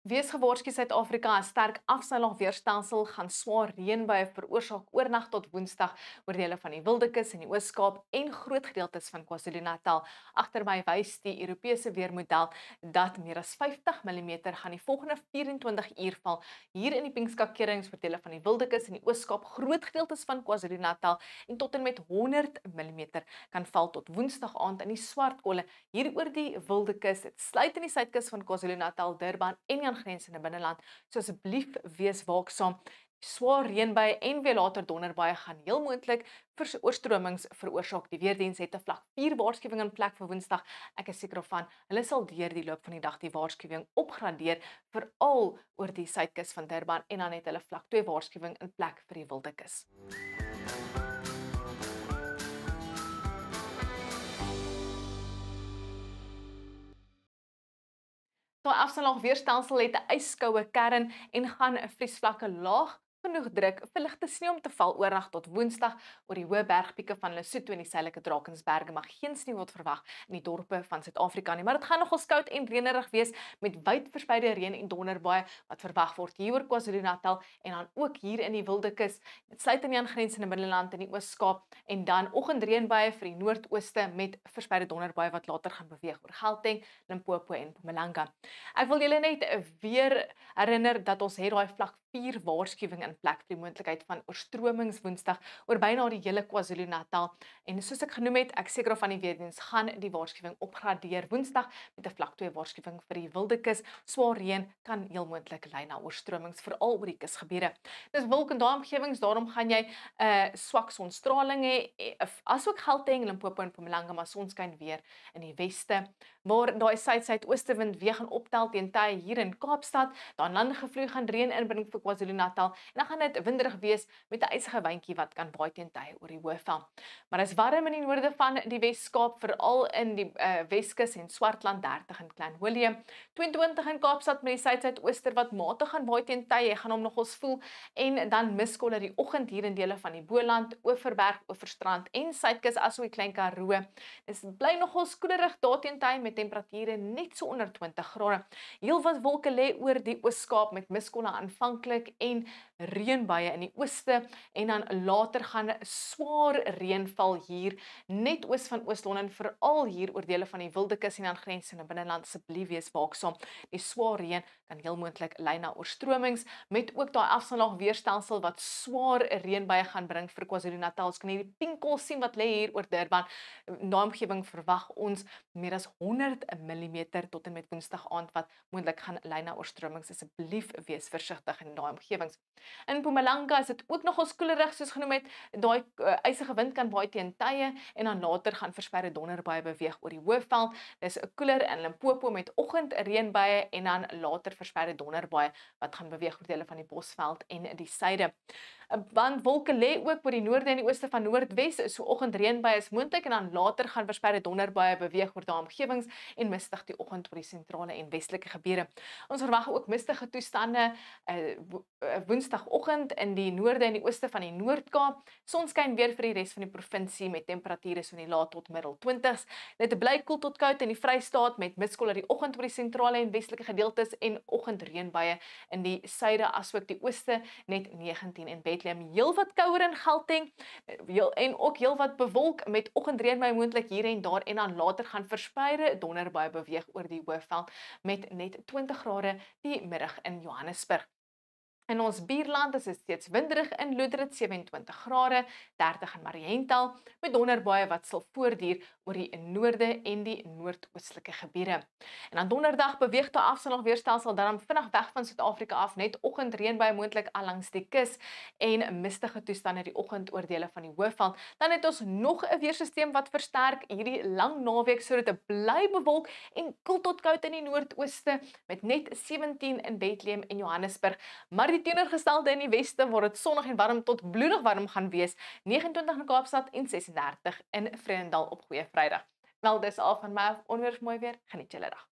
Wees gewaarsku Suid-Afrika, 'n sterk afstyllingweerstelsel gaan swaar reënbuie veroorsaak oornag tot Woensdag oor dele van die Wildekus en die Oos-Kaap en groot gedeeltes van KwaZulu-Natal. Agter my wys die Europese weermodel dat meer as 50 mm gaan die volgende 24 uur val hier in die Pinkskakerings oor dele van die Wildekus en die Oos-Kaap, groot gedeeltes van KwaZulu-Natal en tot en met 100 mm kan val tot Woensdag aand in die Swartkolle hier oor die Wildekus. Dit sluit in die suidkus van KwaZulu-Natal, Durban en die aangrensende binneland. So asseblief wees waaksaam. Swaar reënbuie en weer later donderbuie gaan heel moontlik oorstromings veroorsaak. Die weerdiens het 'n vlak 4 waarskuwing in plek vir Woensdag. Ek is seker van hulle sal deur die loop van die dag die waarskuwing opgradeer, veral oor die suidkus van Durban, en dan het hulle vlak 2 waarskuwing in plek vir die Wildekus. Daai afstandlaagweerstelsel het 'n yskoue kern en gaan 'n vriesvlakke laag genoeg druk vir ligte sneeu om te val oornag tot Woensdag oor die hoë bergpieke van Lesotho en die suidelike Drakensberge, maar geen sneeu word verwag in die dorpe van Suid-Afrika nie. Maar dit gaan nogals koud en reënerig wees met wyd verspreide reën en donderbuie wat verwag word hier oor KwaZulu-Natal en dan ook hier in die Wildekus. Dit sluit in die aangrensende binneland in die Oos-Kaap en dan oggendreënbuie vir die noordooste met verspreide donderbuie wat later gaan beweeg oor Gauteng, Limpopo en Mpumalanga. Ek wil julle net weer herinner dat ons het daai vlak 4 waarskuwing in plek vir die moontlikheid van oorstromings Woensdag oor byna die hele KwaZulu-Natal. En soos ek genoem het, ek seker van die weerdiens gaan die waarskuwing opgradeer Woensdag met 'n vlak 2 waarskuwing vir die Wildekus. Swaar reën kan heel moontlik lei na oorstromings veral oor die kusgebiede. Dis wolk en daai omgewings, daarom gaan jy 'n swak sonstraling hê, asook Gauteng, Limpopo en Mpumalanga, maar sonskyn weer in die weste. Waar daai suid-suidoostewind weer gaan optel teen tye hier in Kaapstad, dan landgevloei gaan reën inbring vir KwaZulu-Natal en dan gaan dit winderig wees met 'n ysige windjie wat kan waai teen tye oor die Hoëveld. Maar is warm in die noorde van die Wes-Kaap, veral in die Weskus en Swartland, 30 in Klein-Willem, 22 in Kaapstad met die suid-suidooster wat matig gaan waai teen tye, jy gaan hom nogals voel, en dan miskolle die oggend hier in dele van die Boland, Oeverberg, Oeverstrand en suidkus asook die Klein Karoo. Dit bly nogals koelerig daar teen tye met temperature net so onder 20 grade. Heelwat wolke lê oor die Oos-Kaap met miskolle aanvanklik en reënbuie in die ooste en dan later gaan swaar reën val hier net oos van Oos-London, veral hier oor dele van die Wildekus en aangrensende binneland. Asseblief wees waaksaam. Die swaar reën kan heel moontlik lei na oorstromings met ook daai afstandlaagweerstelsel wat swaar reënbuie gaan bring vir KwaZulu-Natal. Ons kan hierdie pinkel sien wat lê hier oor Durban. Na omgewing verwag ons meer as 100 mm tot en met Woensdag aand wat moontlik gaan lei na oorstromings. Asseblief wees versigtig in daai omgewings. In Mpumalanga is dit ook nogals koelerig, soos genoem het. Daai ysige wind kan waai teen tye en dan later gaan verspreide donderbuie beweeg oor die Hoëveld. Dis 'n koeler in Limpopo met oggend reënbuie en dan later verspreide donderbuie wat gaan beweeg oor dele van die Bosveld en die suide. Want wolke lê ook oor die noorde en die ooste van Noordwes, so oggendreënbuie is moontlik en dan later gaan verspreide donderbuie beweeg oor daai omgewings en mistig die oggend oor die sentrale en westelike gebiede. Ons verwag ook mistige toestande Woensdagoggend in die noorde en die ooste van die Noord-Kaap. Sonskyn weer vir die res van die provinsie met temperature so in die laat tot middel 20s. Dit bly koel tot koud in die Vrystaat met miskolle die oggend oor die sentrale en westelike gedeeltes en oggendreënbuie in die suide asook die ooste net 19 en Bethlehem. Heelwat kouer in Gauteng en ook heelwat bewolk met oggendreënbuie moontlik hier en daar en dan later gaan verspreide donderbuie beweeg oor die Hoëveld met net 20 grade die middag in Johannesburg. In ons buurland is dit steeds winderig in Loderit, 27 grade, 30 in Mariental, met donderbuie wat sal voortduur oor die noorde en die noordoostelike gebiede. En dan donderdag beweeg die afstandlaagweerstelsel dan vinnig weg van Suid-Afrika af, net oggendreënbuie moontlik al langs die kus en mistige toestande die oggend oor dele van die Hoëveld. Dan het ons nog 'n weersisteem wat versterk hierdie lang naweek sodat dit bly bewolk en koel tot koud in die noordooste met net 17 in Bethlehem en Johannesburg. Maar die teenoorgestelde in die weste waar dit sonnig en warm tot bloedig warm gaan wees, 29 in Kaapstad en 36 in Vredendal op Goeie Vrydag. Wel, dis al van my, onweers mooi weer, geniet julle dag.